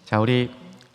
자, 우리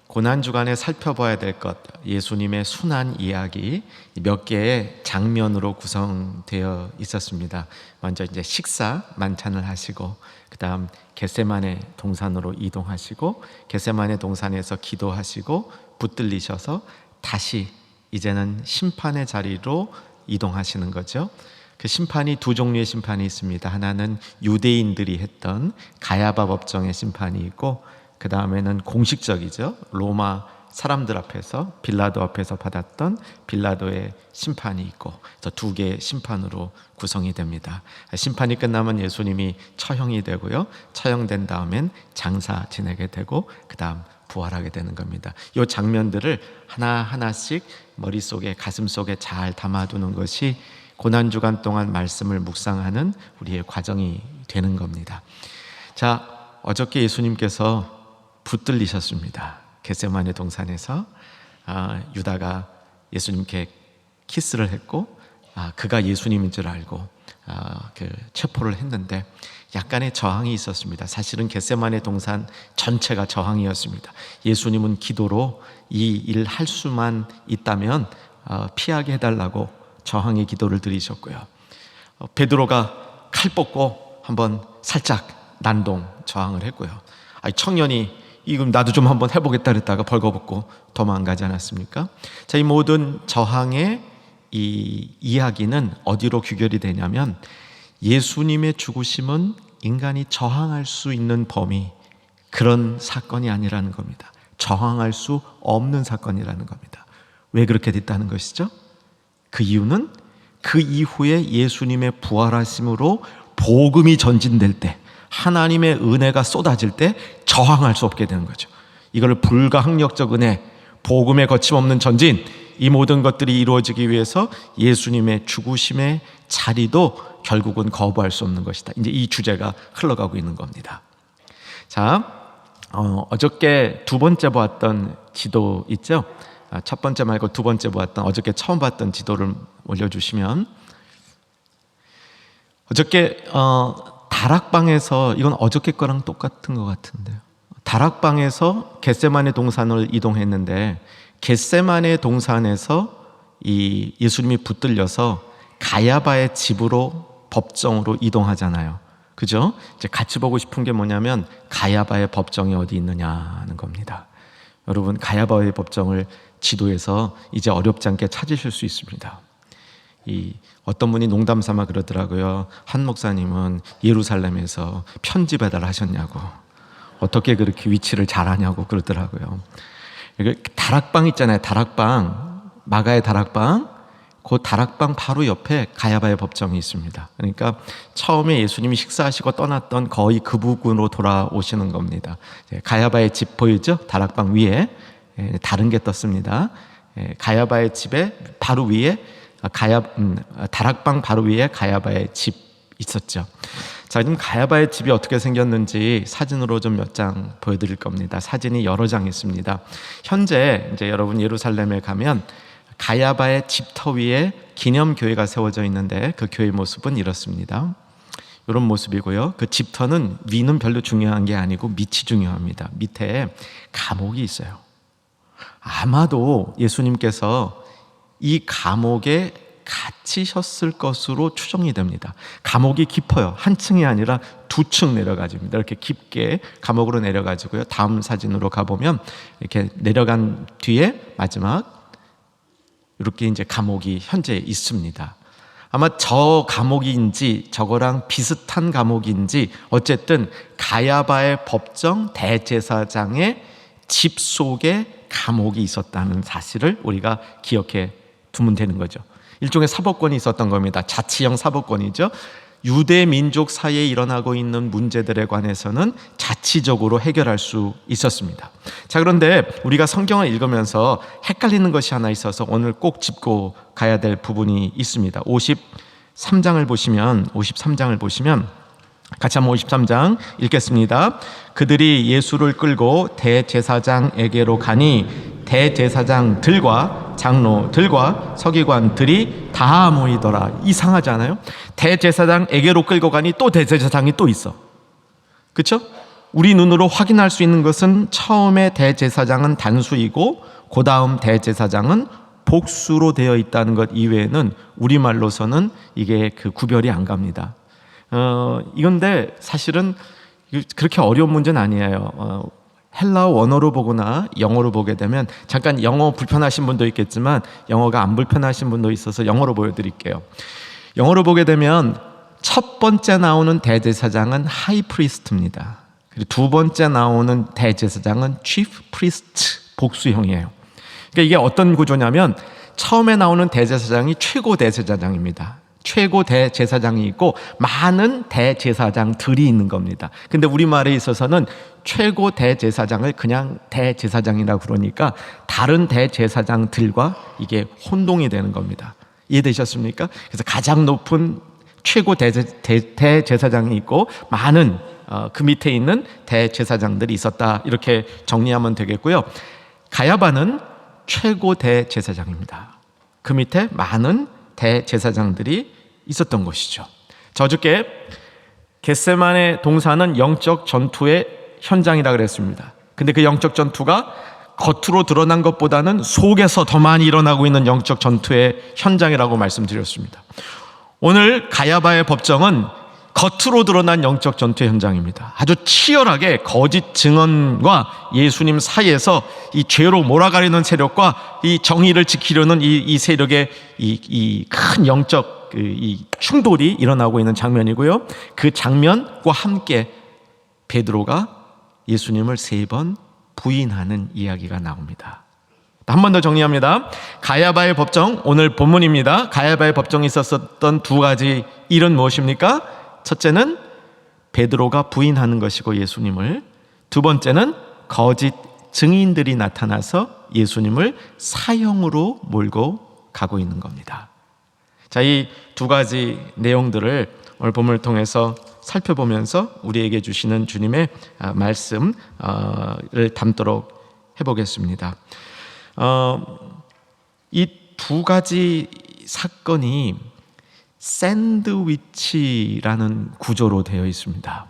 고난주간에 살펴봐야 될 것, 예수님의 순환 이야기 몇 개의 장면으로 구성되어 있었습니다. 먼저 이제 식사 만찬을 하시고, 그 다음 겟세마네 동산으로 이동하시고, 겟세마네 동산에서 기도하시고 붙들리셔서 다시 이제는 심판의 자리로 이동하시는 거죠. 그 심판이 두 종류의 심판이 있습니다. 하나는 유대인들이 했던 가야바 법정의 심판이 있고, 그 다음에는 공식적이죠. 로마 사람들 앞에서, 빌라도 앞에서 받았던 빌라도의 심판이 있고, 그래서 두 개의 심판으로 구성이 됩니다. 심판이 끝나면 예수님이 처형이 되고요, 처형된 다음엔 장사 지내게 되고, 그 다음 부활하게 되는 겁니다. 이 장면들을 하나하나씩 머릿속에, 가슴속에 잘 담아두는 것이 고난주간 동안 말씀을 묵상하는 우리의 과정이 되는 겁니다. 자, 어저께 예수님께서 붙들리셨습니다. 겟세마네 동산에서 유다가 예수님께 키스를 했고, 그가 예수님인 줄 알고 체포를 했는데 약간의 저항이 있었습니다. 사실은 겟세마네 동산 전체가 저항이었습니다. 예수님은 기도로 이 일 할 수만 있다면 피하게 해달라고 저항의 기도를 드리셨고요. 베드로가 칼 뽑고 한번 살짝 난동 저항을 했고요. 청년이 이금 나도 좀 한번 해보겠다 그랬다가 벌거벗고 도망가지 않았습니까? 자, 이 모든 저항의 이 이야기는 어디로 귀결이 되냐면, 예수님의 죽으심은 인간이 저항할 수 있는 범위, 그런 사건이 아니라는 겁니다. 저항할 수 없는 사건이라는 겁니다. 왜 그렇게 됐다는 것이죠? 그 이유는 그 이후에 예수님의 부활하심으로 복음이 전진될 때, 하나님의 은혜가 쏟아질 때 저항할 수 없게 되는 거죠. 이걸 불가항력적 은혜, 복음의 거침없는 전진, 이 모든 것들이 이루어지기 위해서 예수님의 죽으심의 자리도 결국은 거부할 수 없는 것이다. 이제 이 주제가 흘러가고 있는 겁니다. 자, 어저께 두 번째 보았던 지도 있죠? 첫 번째 말고 두 번째 보았던, 어저께 처음 봤던 지도를 올려주시면, 어저께 다락방에서, 이건 어저께 거랑 똑같은 것 같은데요. 다락방에서 겟세마네 동산을 이동했는데, 겟세마네 동산에서 이 예수님이 붙들려서 가야바의 집으로, 법정으로 이동하잖아요. 그죠? 이제 같이 보고 싶은 게 뭐냐면, 가야바의 법정이 어디 있느냐는 겁니다. 여러분, 가야바의 법정을 지도에서 이제 어렵지 않게 찾으실 수 있습니다. 어떤 분이 농담 삼아 그러더라고요. 한 목사님은 예루살렘에서 편지 배달하셨냐고, 어떻게 그렇게 위치를 잘 아냐고 그러더라고요. 다락방 있잖아요. 다락방, 마가의 다락방, 그 다락방 바로 옆에 가야바의 법정이 있습니다. 그러니까 처음에 예수님이 식사하시고 떠났던 거의 그 부근으로 돌아오시는 겁니다. 가야바의 집 보이죠? 다락방 위에 다른 게 떴습니다. 가야바의 집에 바로 위에 다락방 바로 위에 가야바의 집 있었죠. 자, 지금 가야바의 집이 어떻게 생겼는지 사진으로 좀 몇 장 보여드릴 겁니다. 사진이 여러 장 있습니다. 현재 이제 여러분 예루살렘에 가면 가야바의 집터 위에 기념교회가 세워져 있는데, 그 교회 모습은 이렇습니다. 이런 모습이고요. 그 집터는 위는 별로 중요한 게 아니고 밑이 중요합니다. 밑에 감옥이 있어요. 아마도 예수님께서 이 감옥에 갇히셨을 것으로 추정이 됩니다. 감옥이 깊어요. 한 층이 아니라 두 층 내려가집니다. 이렇게 깊게 감옥으로 내려가지고요. 다음 사진으로 가보면 이렇게 내려간 뒤에 마지막 이렇게 이제 감옥이 현재 있습니다. 아마 저 감옥인지 저거랑 비슷한 감옥인지, 어쨌든 가야바의 법정 대제사장의 집 속에 감옥이 있었다는 사실을 우리가 기억해 두면 되는 거죠. 일종의 사법권이 있었던 겁니다. 자치형 사법권이죠. 유대 민족 사이에 일어나고 있는 문제들에 관해서는 자치적으로 해결할 수 있었습니다. 자, 그런데 우리가 성경을 읽으면서 헷갈리는 것이 하나 있어서 오늘 꼭 짚고 가야 될 부분이 있습니다. 53장을 보시면 같이 한번 53장 읽겠습니다. 그들이 예수를 끌고 대제사장에게로 가니 대제사장들과 장로들과 서기관들이 다 모이더라. 이상하지 않아요? 대제사장에게로 끌고 가니 또 대제사장이 또 있어. 그렇죠? 우리 눈으로 확인할 수 있는 것은 처음에 대제사장은 단수이고 그 다음 대제사장은 복수로 되어 있다는 것 이외에는 우리말로서는 이게 그 구별이 안 갑니다. 이건데 사실은 그렇게 어려운 문제는 아니에요. 헬라어 원어로 보거나 영어로 보게 되면, 잠깐 영어 불편하신 분도 있겠지만 영어가 안 불편하신 분도 있어서 영어로 보여드릴게요. 영어로 보게 되면 첫 번째 나오는 대제사장은 하이 프리스트입니다. 그리고 두 번째 나오는 대제사장은 chief priest, 복수형이에요. 그러니까 이게 어떤 구조냐면 처음에 나오는 대제사장이 최고 대제사장입니다. 최고 대제사장이 있고 많은 대제사장들이 있는 겁니다. 근데 우리말에 있어서는 최고 대제사장을 그냥 대제사장이라고 그러니까 다른 대제사장들과 이게 혼동이 되는 겁니다. 이해되셨습니까? 그래서 가장 높은 최고 대제사장이 있고 많은 그 밑에 있는 대제사장들이 있었다, 이렇게 정리하면 되겠고요. 가야바는 최고 대제사장입니다. 그 밑에 많은 대제사장들이 있었던 것이죠. 자, 어저께 겟세마네 동산은 영적 전투의 현장이라 그랬습니다. 근데 그 영적 전투가 겉으로 드러난 것보다는 속에서 더 많이 일어나고 있는 영적 전투의 현장이라고 말씀드렸습니다. 오늘 가야바의 법정은 겉으로 드러난 영적 전투의 현장입니다. 아주 치열하게 거짓 증언과 예수님 사이에서 이 죄로 몰아가려는 세력과 이 정의를 지키려는 이 세력의 이 큰 영적 이 충돌이 일어나고 있는 장면이고요. 그 장면과 함께 베드로가 예수님을 3번 부인하는 이야기가 나옵니다. 한 번 더 정리합니다. 가야바의 법정, 오늘 본문입니다. 가야바의 법정에 있었던 두 가지 일은 무엇입니까? 첫째는 베드로가 부인하는 것이고 예수님을, 두 번째는 거짓 증인들이 나타나서 예수님을 사형으로 몰고 가고 있는 겁니다. 자, 이 두 가지 내용들을 오늘 본문을 통해서 살펴보면서 우리에게 주시는 주님의 말씀을 담도록 해보겠습니다. 이 두 가지 사건이 샌드위치라는 구조로 되어 있습니다.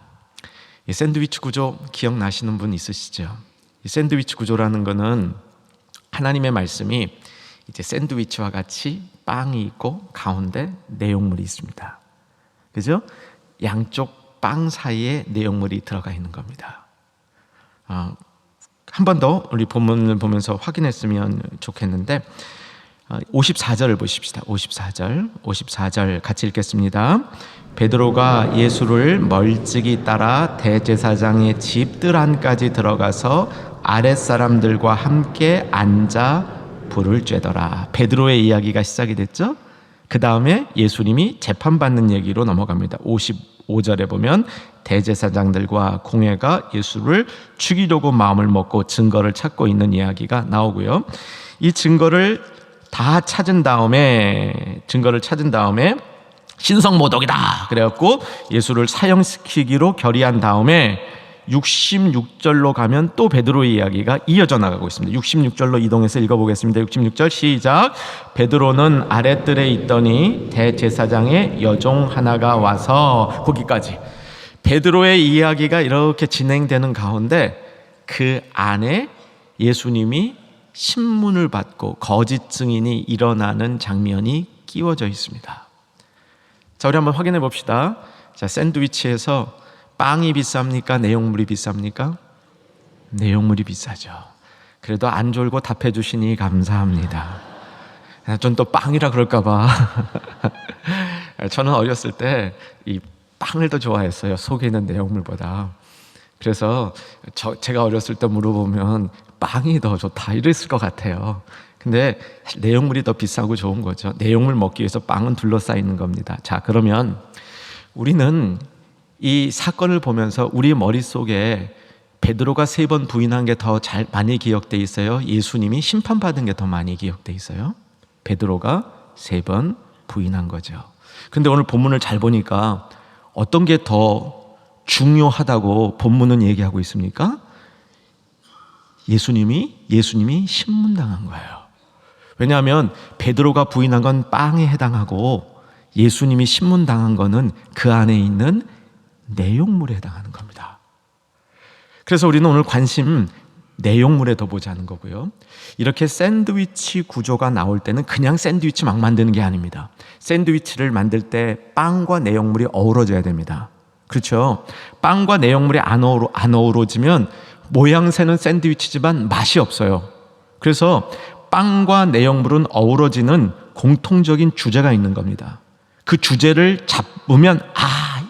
이 샌드위치 구조 기억나시는 분 있으시죠? 이 샌드위치 구조라는 거는 하나님의 말씀이 이제 샌드위치와 같이 빵이 있고 가운데 내용물이 있습니다. 그죠? 양쪽 빵 사이에 내용물이 들어가 있는 겁니다. 한 번 더 우리 본문을 보면서 확인했으면 좋겠는데 54절을 보십시다. 54절 같이 읽겠습니다. 베드로가 예수를 멀찍이 따라 대제사장의 집들 안까지 들어가서 아랫사람들과 함께 앉아 불을 쬐더라. 베드로의 이야기가 시작이 됐죠. 그 다음에 예수님이 재판받는 얘기로 넘어갑니다. 55절에 보면 대제사장들과 공회가 예수를 죽이려고 마음을 먹고 증거를 찾고 있는 이야기가 나오고요. 이 증거를 찾은 다음에 신성모독이다 그래갖고 예수를 사형시키기로 결의한 다음에 66절로 가면 또 베드로의 이야기가 이어져 나가고 있습니다. 66절로 이동해서 읽어보겠습니다. 66절 시작. 베드로는 아랫뜰에 있더니 대제사장의 여종 하나가 와서, 거기까지 베드로의 이야기가 이렇게 진행되는 가운데 그 안에 예수님이 신문을 받고 거짓 증인이 일어나는 장면이 끼워져 있습니다. 자, 우리 한번 확인해 봅시다. 자, 샌드위치에서 빵이 비쌉니까? 내용물이 비쌉니까? 내용물이 비싸죠. 그래도 안 졸고 답해 주시니 감사합니다. 전 또 빵이라 그럴까 봐. 저는 어렸을 때 이 빵을 더 좋아했어요. 속에 있는 내용물보다. 그래서 제가 어렸을 때 물어보면 빵이 더 좋다 이랬을 것 같아요. 근데 내용물이 더 비싸고 좋은 거죠. 내용물 먹기 위해서 빵은 둘러싸이는 겁니다. 자, 그러면 우리는 이 사건을 보면서 우리 머릿속에 베드로가 3번 부인한 게 더 많이 기억돼 있어요? 예수님이 심판받은 게 더 많이 기억돼 있어요? 베드로가 3번 부인한 거죠. 근데 오늘 본문을 잘 보니까 어떤 게 더 중요하다고 본문은 얘기하고 있습니까? 예수님이 신문당한 거예요. 왜냐하면 베드로가 부인한 건 빵에 해당하고 예수님이 신문당한 거는 그 안에 있는 내용물에 해당하는 겁니다. 그래서 우리는 오늘 관심 내용물에 더 보자는 거고요. 이렇게 샌드위치 구조가 나올 때는 그냥 샌드위치 막 만드는 게 아닙니다. 샌드위치를 만들 때 빵과 내용물이 어우러져야 됩니다. 그렇죠? 빵과 내용물이 안 어우러지면 모양새는 샌드위치지만 맛이 없어요. 그래서 빵과 내용물은 어우러지는 공통적인 주제가 있는 겁니다. 그 주제를 잡으면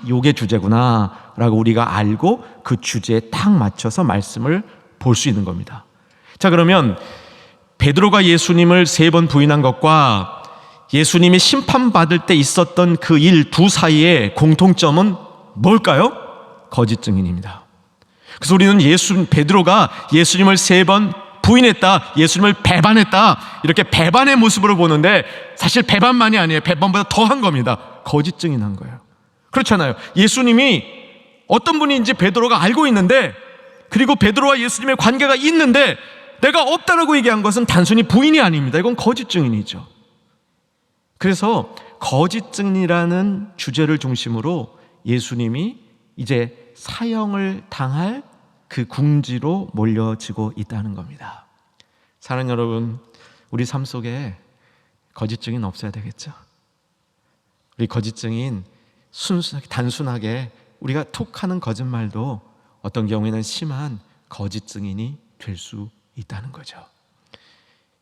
요게 주제구나 라고 우리가 알고 그 주제에 딱 맞춰서 말씀을 볼 수 있는 겁니다. 자, 그러면 베드로가 예수님을 3번 부인한 것과 예수님이 심판받을 때 있었던 그 일 두 사이의 공통점은 뭘까요? 거짓 증인입니다. 그래서 우리는 베드로가 예수님을 3번 부인했다, 예수님을 배반했다, 이렇게 배반의 모습으로 보는데 사실 배반만이 아니에요. 배반보다 더한 겁니다. 거짓 증인한 거예요. 그렇잖아요. 예수님이 어떤 분인지 베드로가 알고 있는데, 그리고 베드로와 예수님의 관계가 있는데 내가 없다라고 얘기한 것은 단순히 부인이 아닙니다. 이건 거짓 증인이죠. 그래서 거짓 증인이라는 주제를 중심으로 예수님이 이제 사형을 당할 그 궁지로 몰려지고 있다는 겁니다. 사랑하는 여러분, 우리 삶 속에 거짓 증인 없어야 되겠죠. 우리 거짓 증인 단순하게 우리가 톡하는 거짓말도 어떤 경우에는 심한 거짓 증인이 될 수 있다는 거죠.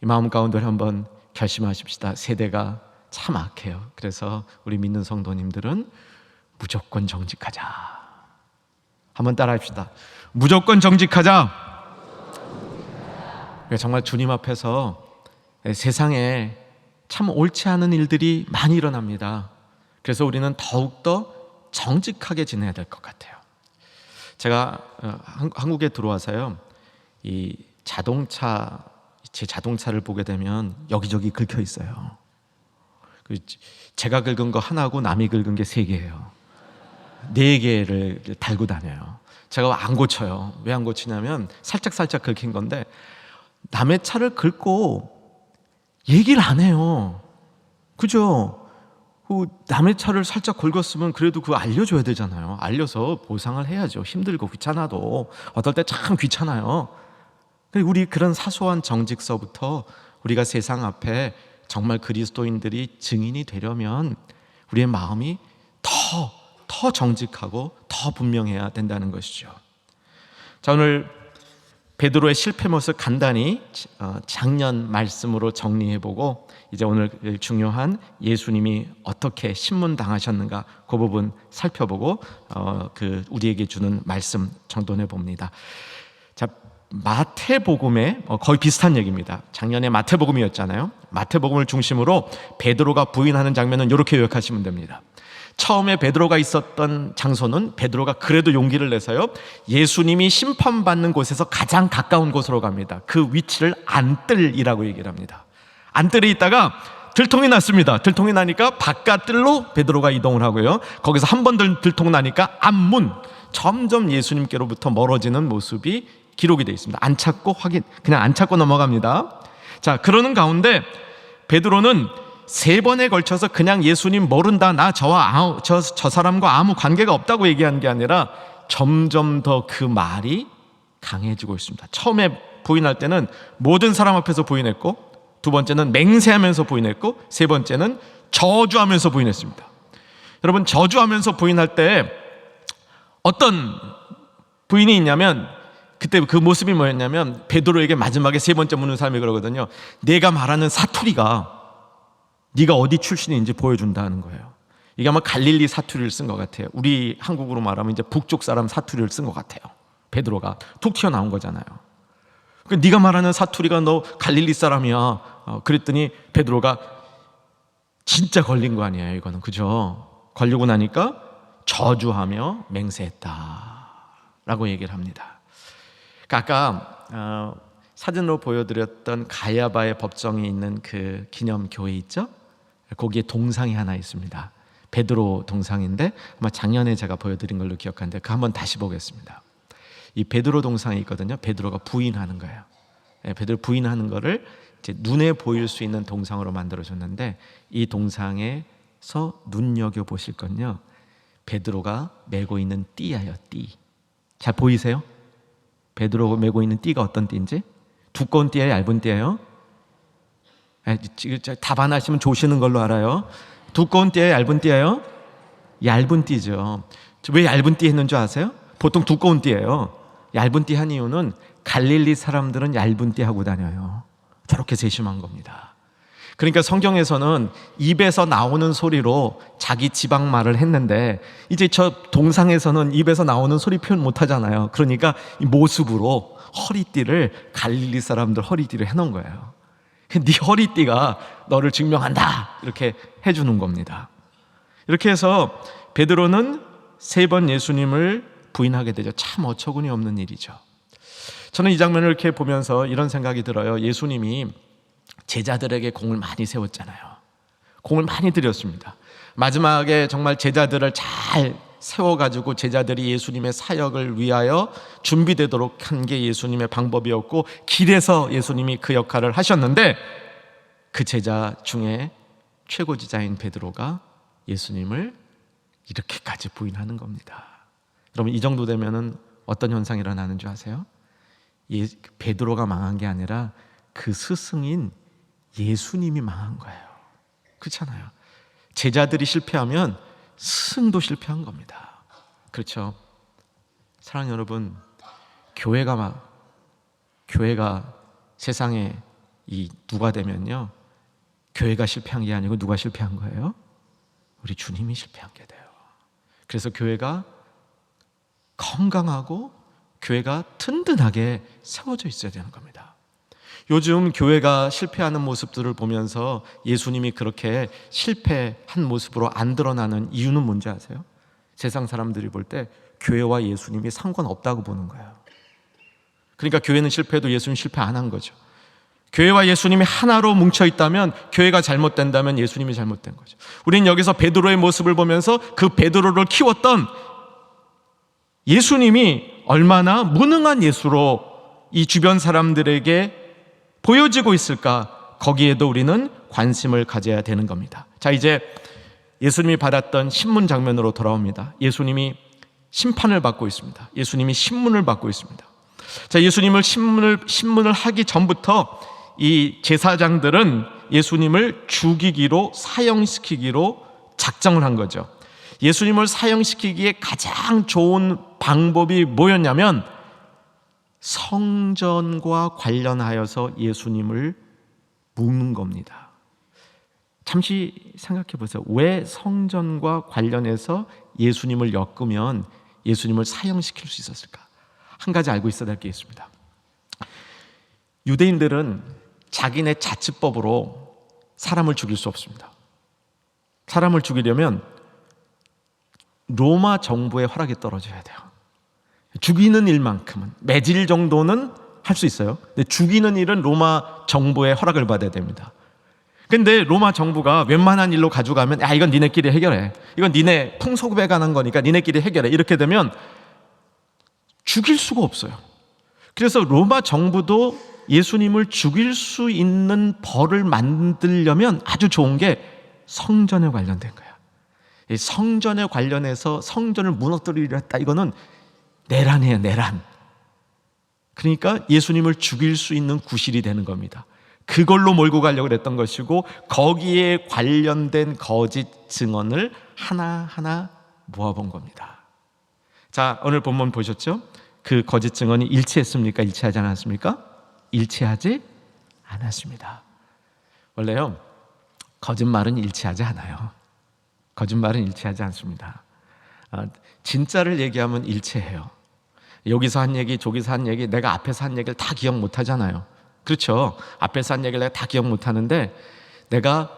이 마음 가운데 한번 결심하십시다. 세대가 참 악해요. 그래서 우리 믿는 성도님들은 무조건 정직하자. 한번 따라합시다. 무조건 정직하자. 정말 주님 앞에서 세상에 참 옳지 않은 일들이 많이 일어납니다. 그래서 우리는 더욱더 정직하게 지내야 될 것 같아요. 제가 한국에 들어와서요, 제 자동차를 보게 되면 여기저기 긁혀 있어요. 제가 긁은 거 하나고 남이 긁은 게 3개예요. 4개를 달고 다녀요. 제가 안 고쳐요. 왜 안 고치냐면 살짝 긁힌 건데 남의 차를 긁고 얘기를 안 해요. 그죠? 남의 차를 살짝 긁었으면 그래도 그거 알려줘야 되잖아요. 알려서 보상을 해야죠. 힘들고 귀찮아도 어떨 때 참 귀찮아요. 우리 그런 사소한 정직서부터 우리가 세상 앞에 정말 그리스도인들이 증인이 되려면 우리의 마음이 더 정직하고 더 분명해야 된다는 것이죠. 자, 오늘 베드로의 실패 모습 간단히 작년 말씀으로 정리해보고 이제 오늘 중요한 예수님이 어떻게 신문당하셨는가 그 부분 살펴보고 우리에게 주는 말씀 정돈해 봅니다. 자, 마태복음에 거의 비슷한 얘기입니다. 작년에 마태복음이었잖아요. 마태복음을 중심으로 베드로가 부인하는 장면은 이렇게 요약하시면 됩니다. 처음에 베드로가 있었던 장소는 베드로가 그래도 용기를 내서요, 예수님이 심판받는 곳에서 가장 가까운 곳으로 갑니다. 그 위치를 안뜰이라고 얘기를 합니다. 안뜰에 있다가 들통이 났습니다. 들통이 나니까 바깥뜰로 베드로가 이동을 하고요, 거기서 한 번 들통 나니까 앞문, 점점 예수님께로부터 멀어지는 모습이 기록이 되어 있습니다. 그냥 안 찾고 넘어갑니다. 자, 그러는 가운데 베드로는 3번에 걸쳐서 그냥 예수님 모른다, 나 저 사람과 아무 관계가 없다고 얘기한 게 아니라 점점 더 그 말이 강해지고 있습니다. 처음에 부인할 때는 모든 사람 앞에서 부인했고, 2번째는 맹세하면서 부인했고, 3번째는 저주하면서 부인했습니다. 여러분, 저주하면서 부인할 때 어떤 부인이 있냐면, 그때 그 모습이 뭐였냐면 베드로에게 마지막에 3번째 묻는 사람이 그러거든요. 내가 말하는 사투리가 네가 어디 출신인지 보여준다는 거예요. 이게 아마 갈릴리 사투리를 쓴 것 같아요. 우리 한국으로 말하면 이제 북쪽 사람 사투리를 쓴 것 같아요. 베드로가 툭 튀어나온 거잖아요. 네가 말하는 사투리가 너 갈릴리 사람이야. 그랬더니 베드로가 진짜 걸린 거 아니에요, 이거는. 그죠? 걸리고 나니까 저주하며 맹세했다라고 얘기를 합니다. 아까 사진으로 보여드렸던 가야바의 법정이 있는 그 기념교회 있죠? 거기에 동상이 하나 있습니다. 베드로 동상인데 아마 작년에 제가 보여드린 걸로 기억하는데 그 한번 다시 보겠습니다. 이 베드로 동상이 있거든요. 베드로가 부인하는 거예요. 베드로 부인하는 거를 이제 눈에 보일 수 있는 동상으로 만들어줬는데, 이 동상에서 눈여겨 보실 건요, 베드로가 메고 있는 띠예요. 띠. 잘 보이세요? 베드로가 메고 있는 띠가 어떤 띠인지? 두꺼운 띠예요, 얇은 띠예요? 답안하시면 조시는 걸로 알아요. 두꺼운 띠예요, 얇은 띠예요? 얇은 띠죠. 왜 얇은 띠 했는 줄 아세요? 보통 두꺼운 띠예요. 얇은 띠 한 이유는 갈릴리 사람들은 얇은 띠 하고 다녀요. 저렇게 세심한 겁니다. 그러니까 성경에서는 입에서 나오는 소리로 자기 지방 말을 했는데, 이제 저 동상에서는 입에서 나오는 소리 표현 못 하잖아요. 그러니까 이 모습으로 허리띠를, 갈릴리 사람들 허리띠를 해놓은 거예요. 네 허리띠가 너를 증명한다, 이렇게 해주는 겁니다. 이렇게 해서 베드로는 3번 예수님을 부인하게 되죠. 참 어처구니 없는 일이죠. 저는 이 장면을 이렇게 보면서 이런 생각이 들어요. 예수님이 제자들에게 공을 많이 세웠잖아요. 공을 많이 들였습니다. 마지막에 정말 제자들을 잘 세워가지고 제자들이 예수님의 사역을 위하여 준비되도록 한 게 예수님의 방법이었고, 길에서 예수님이 그 역할을 하셨는데, 그 제자 중에 최고 지자인 베드로가 예수님을 이렇게까지 부인하는 겁니다. 여러분, 이 정도 되면은 어떤 현상이 일어나는 줄 아세요? 베드로가 망한 게 아니라 그 스승인 예수님이 망한 거예요. 그렇잖아요. 제자들이 실패하면 스승도 실패한 겁니다. 그렇죠? 사랑하는 여러분, 교회가 세상에 이 누가 되면요, 교회가 실패한 게 아니고 누가 실패한 거예요? 우리 주님이 실패한 게 돼요. 그래서 교회가 건강하고 교회가 든든하게 세워져 있어야 되는 겁니다. 요즘 교회가 실패하는 모습들을 보면서 예수님이 그렇게 실패한 모습으로 안 드러나는 이유는 뭔지 아세요? 세상 사람들이 볼 때 교회와 예수님이 상관없다고 보는 거예요. 그러니까 교회는 실패해도 예수님 실패 안 한 거죠. 교회와 예수님이 하나로 뭉쳐 있다면, 교회가 잘못된다면 예수님이 잘못된 거죠. 우리는 여기서 베드로의 모습을 보면서 그 베드로를 키웠던 예수님이 얼마나 무능한 예수로 이 주변 사람들에게 보여지고 있을까, 거기에도 우리는 관심을 가져야 되는 겁니다. 자, 이제 예수님이 받았던 신문 장면으로 돌아옵니다. 예수님이 심판을 받고 있습니다. 예수님이 신문을 받고 있습니다. 자, 예수님을 신문을 하기 전부터 이 제사장들은 예수님을 죽이기로, 사형시키기로 작정을 한 거죠. 예수님을 사형시키기에 가장 좋은 방법이 뭐였냐면, 성전과 관련하여서 예수님을 묻는 겁니다. 잠시 생각해 보세요. 왜 성전과 관련해서 예수님을 엮으면 예수님을 사형시킬 수 있었을까? 한 가지 알고 있어야 될 게 있습니다. 유대인들은 자기네 자치법으로 사람을 죽일 수 없습니다. 사람을 죽이려면 로마 정부의 허락이 떨어져야 돼요. 죽이는 일만큼은, 매질 정도는 할 수 있어요. 근데 죽이는 일은 로마 정부의 허락을 받아야 됩니다. 근데 로마 정부가 웬만한 일로 가져가면, 야, 이건 니네끼리 해결해, 이건 니네 풍속에 관한 거니까 니네끼리 해결해, 이렇게 되면 죽일 수가 없어요. 그래서 로마 정부도 예수님을 죽일 수 있는 벌을 만들려면 아주 좋은 게 성전에 관련된 거야. 이 성전에 관련해서 성전을 무너뜨리려 했다, 이거는 내란이에요, 내란. 그러니까 예수님을 죽일 수 있는 구실이 되는 겁니다. 그걸로 몰고 가려고 했던 것이고, 거기에 관련된 거짓 증언을 하나하나 모아본 겁니다. 자, 오늘 본문 보셨죠? 그 거짓 증언이 일치했습니까? 일치하지 않았습니까? 일치하지 않았습니다. 원래요, 거짓말은 일치하지 않아요. 거짓말은 일치하지 않습니다. 진짜를 얘기하면 일치해요. 여기서 한 얘기, 저기서 한 얘기, 내가 앞에서 한 얘기를 다 기억 못 하잖아요. 그렇죠? 앞에서 한 얘기를 내가 다 기억 못 하는데, 내가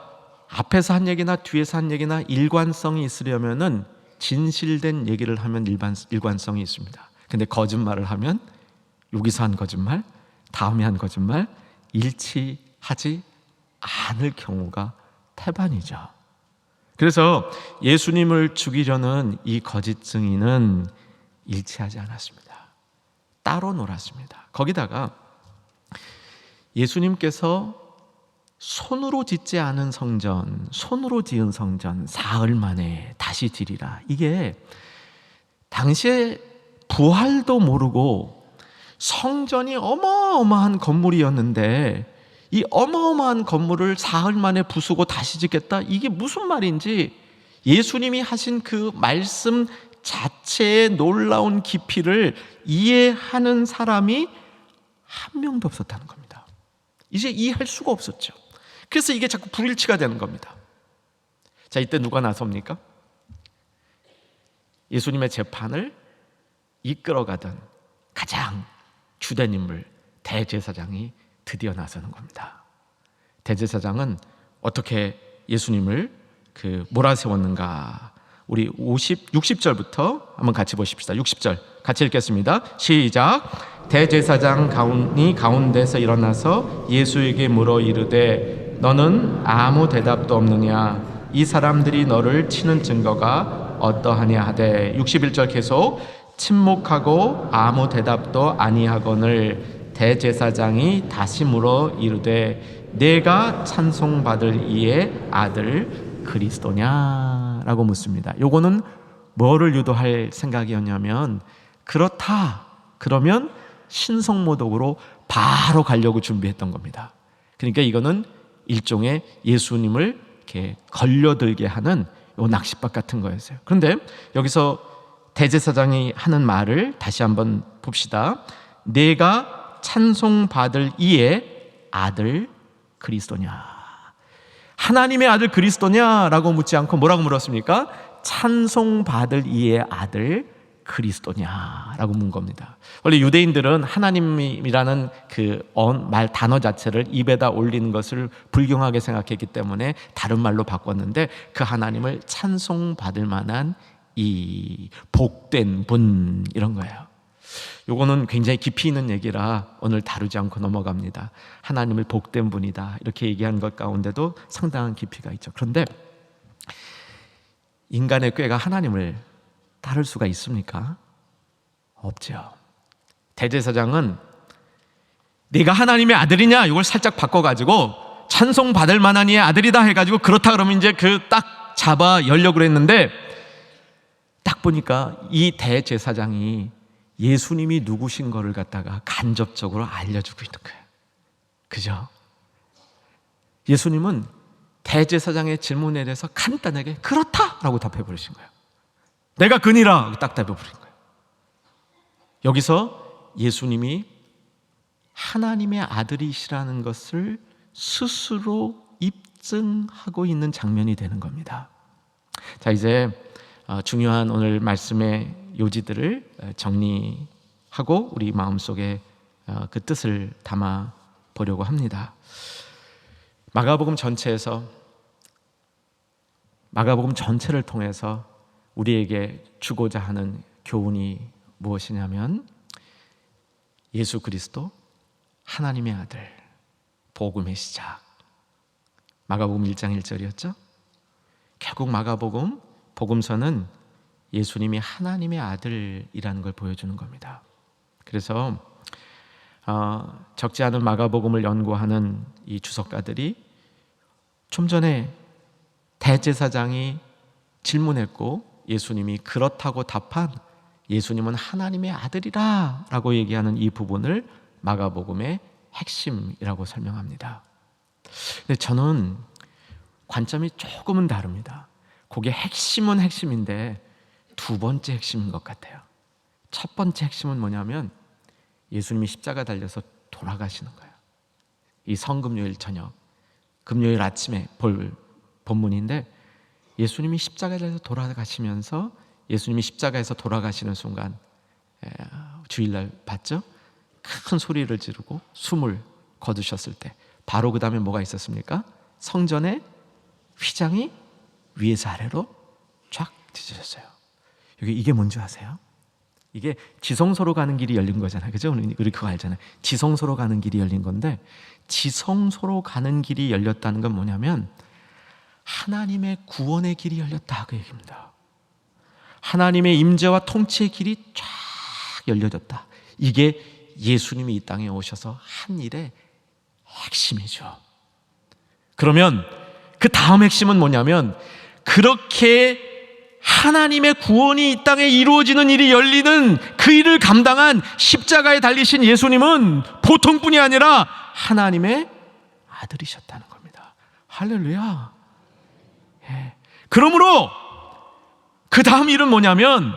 앞에서 한 얘기나 뒤에서 한 얘기나 일관성이 있으려면은 진실된 얘기를 하면 일관성이 있습니다. 근데 거짓말을 하면 여기서 한 거짓말, 다음에 한 거짓말, 일치하지 않을 경우가 태반이죠. 그래서 예수님을 죽이려는 이 거짓 증인은 일치하지 않았습니다. 따로 놀았습니다. 거기다가 예수님께서 손으로 짓지 않은 성전, 손으로 지은 성전 사흘 만에 다시 지리라, 이게 당시에 부활도 모르고 성전이 어마어마한 건물이었는데 이 어마어마한 건물을 사흘 만에 부수고 다시 짓겠다? 이게 무슨 말인지 예수님이 하신 그 말씀 자체의 놀라운 깊이를 이해하는 사람이 한 명도 없었다는 겁니다. 이제 이해할 수가 없었죠. 그래서 이게 자꾸 불일치가 되는 겁니다. 자, 이때 누가 나섭니까? 예수님의 재판을 이끌어가던 가장 주된 인물 대제사장이 드디어 나서는 겁니다. 대제사장은 어떻게 예수님을 몰아세웠는가? 우리 60절부터 한번 같이 보십시다. 60절 같이 읽겠습니다. 시작. 대제사장 가운데서 일어나서 예수에게 물어 이르되 너는 아무 대답도 없느냐? 이 사람들이 너를 치는 증거가 어떠하냐 하되 61절 계속 침묵하고 아무 대답도 아니하거늘 대제사장이 다시 물어 이르되 내가 찬송받을 이의 아들 그리스도냐? 라고 묻습니다. 요거는 뭐를 유도할 생각이었냐면 그렇다 그러면 신성모독으로 바로 가려고 준비했던 겁니다. 그러니까 이거는 일종의 예수님을 이렇게 걸려들게 하는 요 낚싯밥 같은 거였어요. 그런데 여기서 대제사장이 하는 말을 다시 한번 봅시다. 내가 찬송받을 이의 아들 그리스도냐? 하나님의 아들 그리스도냐라고 묻지 않고 뭐라고 물었습니까? 찬송받을 이의 아들 그리스도냐라고 묻은 겁니다. 원래 유대인들은 하나님이라는 말 단어 자체를 입에다 올리는 것을 불경하게 생각했기 때문에 다른 말로 바꿨는데 그 하나님을 찬송받을 만한 이 복된 분 이런 거예요. 요거는 굉장히 깊이 있는 얘기라 오늘 다루지 않고 넘어갑니다. 하나님을 복된 분이다 이렇게 얘기하는 것 가운데도 상당한 깊이가 있죠. 그런데 인간의 꾀가 하나님을 따를 수가 있습니까? 없죠. 대제사장은 네가 하나님의 아들이냐 이걸 살짝 바꿔가지고 찬송 받을 만한 이의 아들이다 해가지고 그렇다 그러면 이제 딱 잡아 열려고 그랬는데 딱 보니까 이 대제사장이 예수님이 누구신 거를 갖다가 간접적으로 알려주고 있는 거예요. 그죠? 예수님은 대제사장의 질문에 대해서 간단하게 그렇다라고 답해버리신 거예요. 내가 그니라 딱 답해버린 거예요. 여기서 예수님이 하나님의 아들이시라는 것을 스스로 입증하고 있는 장면이 되는 겁니다. 자, 이제 중요한 오늘 말씀의 요지들을 정리하고 우리 마음속에 그 뜻을 담아 보려고 합니다. 마가복음 전체를 통해서 우리에게 주고자 하는 교훈이 무엇이냐면 예수 그리스도 하나님의 아들 복음의 시작. 마가복음 1장 1절이었죠. 결국 마가복음 복음서는 예수님이 하나님의 아들이라는 걸 보여주는 겁니다. 그래서 적지 않은 마가복음을 연구하는 이 주석가들이 좀 전에 대제사장이 질문했고 예수님이 그렇다고 답한 예수님은 하나님의 아들이라 라고 얘기하는 이 부분을 마가복음의 핵심이라고 설명합니다. 근데 저는 관점이 조금은 다릅니다. 그게 핵심은 핵심인데 두 번째 핵심인 것 같아요. 첫 번째 핵심은 뭐냐면 예수님이 십자가 달려서 돌아가시는 거예요. 이 성금요일 저녁, 금요일 아침에 볼 본문인데 예수님이 십자가에 달려서 돌아가시면서 예수님이 십자가에서 돌아가시는 순간 주일날 봤죠? 큰 소리를 지르고 숨을 거두셨을 때 바로 그 다음에 뭐가 있었습니까? 성전의 휘장이 위에서 아래로 쫙 뒤집어졌어요. 이게 뭔지 아세요? 이게 지성소로 가는 길이 열린 거잖아요. 그죠? 우리 그거 알잖아요. 지성소로 가는 길이 열린 건데 지성소로 가는 길이 열렸다는 건 뭐냐면 하나님의 구원의 길이 열렸다 그 얘기입니다. 하나님의 임재와 통치의 길이 쫙 열려졌다. 이게 예수님이 이 땅에 오셔서 한 일의 핵심이죠. 그러면 그 다음 핵심은 뭐냐면 그렇게 하나님의 구원이 이 땅에 이루어지는 일이 열리는 그 일을 감당한 십자가에 달리신 예수님은 보통뿐이 아니라 하나님의 아들이셨다는 겁니다. 할렐루야. 예. 그러므로 그 다음 일은 뭐냐면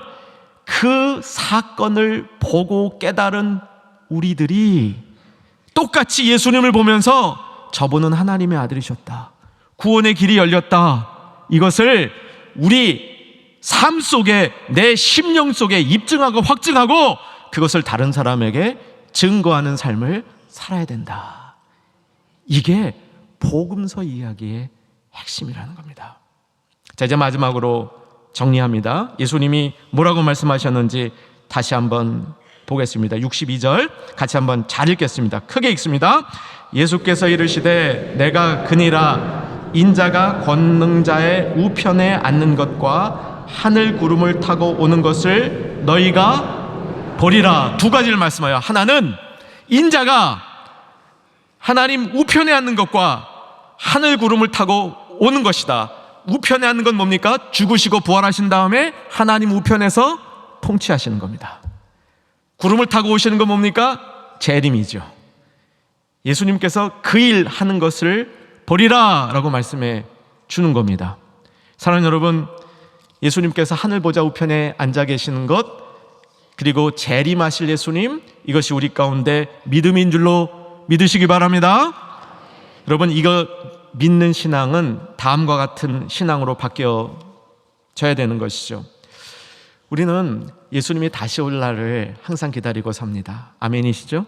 그 사건을 보고 깨달은 우리들이 똑같이 예수님을 보면서 저분은 하나님의 아들이셨다, 구원의 길이 열렸다, 이것을 우리 삶 속에, 내 심령 속에 입증하고 확증하고 그것을 다른 사람에게 증거하는 삶을 살아야 된다. 이게 복음서 이야기의 핵심이라는 겁니다. 자, 이제 마지막으로 정리합니다. 예수님이 뭐라고 말씀하셨는지 다시 한번 보겠습니다. 62절 같이 한번 잘 읽겠습니다. 크게 읽습니다. 예수께서 이르시되 내가 그니라 인자가 권능자의 우편에 앉는 것과 하늘 구름을 타고 오는 것을 너희가 보리라. 두 가지를 말씀하여, 하나는 인자가 하나님 우편에 앉는 것과 하늘 구름을 타고 오는 것이다. 우편에 앉는 건 뭡니까? 죽으시고 부활하신 다음에 하나님 우편에서 통치하시는 겁니다. 구름을 타고 오시는 건 뭡니까? 재림이죠. 예수님께서 그 일 하는 것을 보리라 라고 말씀해 주는 겁니다. 사랑하는 여러분, 예수님께서 하늘 보좌 우편에 앉아 계시는 것, 그리고 재림하실 예수님, 이것이 우리 가운데 믿음인 줄로 믿으시기 바랍니다. 여러분, 이거 믿는 신앙은 다음과 같은 신앙으로 바뀌어져야 되는 것이죠. 우리는 예수님이 다시 올 날을 항상 기다리고 삽니다. 아멘이시죠?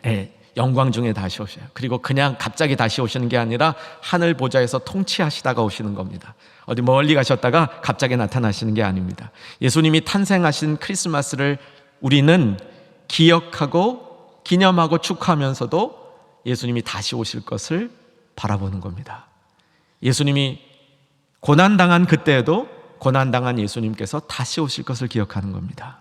네, 영광 중에 다시 오셔요. 그리고 그냥 갑자기 다시 오시는 게 아니라 하늘 보좌에서 통치하시다가 오시는 겁니다. 어디 멀리 가셨다가 갑자기 나타나시는 게 아닙니다. 예수님이 탄생하신 크리스마스를 우리는 기억하고 기념하고 축하하면서도 예수님이 다시 오실 것을 바라보는 겁니다. 예수님이 고난당한 그때에도 고난당한 예수님께서 다시 오실 것을 기억하는 겁니다.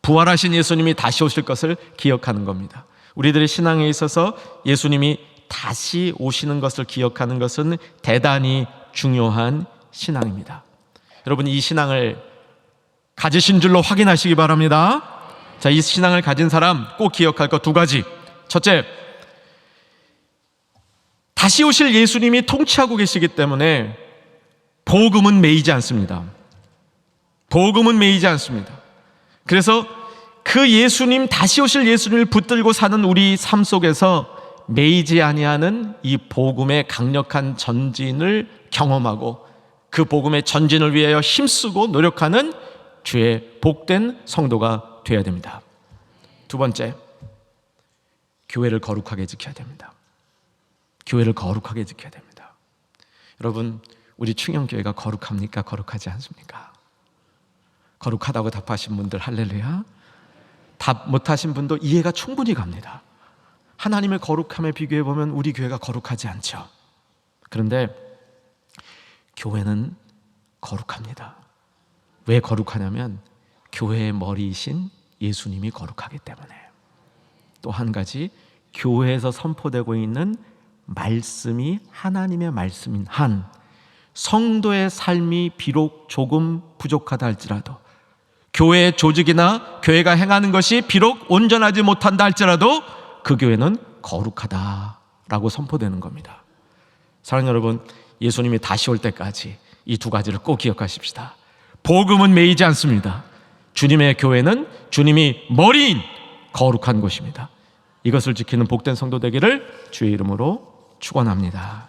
부활하신 예수님이 다시 오실 것을 기억하는 겁니다. 우리들의 신앙에 있어서 예수님이 다시 오시는 것을 기억하는 것은 대단히 중요한 신앙입니다. 여러분, 이 신앙을 가지신 줄로 확인하시기 바랍니다. 자, 이 신앙을 가진 사람 꼭 기억할 것 두 가지. 첫째, 다시 오실 예수님이 통치하고 계시기 때문에 복음은 매이지 않습니다. 복음은 매이지 않습니다. 그래서 그 예수님, 다시 오실 예수님을 붙들고 사는 우리 삶 속에서 매이지 아니하는 이 복음의 강력한 전진을 경험하고 그 복음의 전진을 위하여 힘쓰고 노력하는 주의 복된 성도가 되어야 됩니다. 두 번째, 교회를 거룩하게 지켜야 됩니다. 교회를 거룩하게 지켜야 됩니다. 여러분, 우리 충영교회가 거룩합니까? 거룩하지 않습니까? 거룩하다고 답하신 분들 할렐루야. 답 못하신 분도 이해가 충분히 갑니다. 하나님의 거룩함에 비교해보면 우리 교회가 거룩하지 않죠. 그런데 교회는 거룩합니다. 왜 거룩하냐면 교회의 머리이신 예수님이 거룩하기 때문에. 또 한 가지, 교회에서 선포되고 있는 말씀이 하나님의 말씀인 한, 성도의 삶이 비록 조금 부족하다 할지라도, 교회의 조직이나 교회가 행하는 것이 비록 온전하지 못한다 할지라도 그 교회는 거룩하다라고 선포되는 겁니다. 사랑하는 여러분, 예수님이 다시 올 때까지 이 두 가지를 꼭 기억하십시다. 복음은 매이지 않습니다. 주님의 교회는 주님이 머리인 거룩한 곳입니다. 이것을 지키는 복된 성도 되기를 주의 이름으로 축원합니다.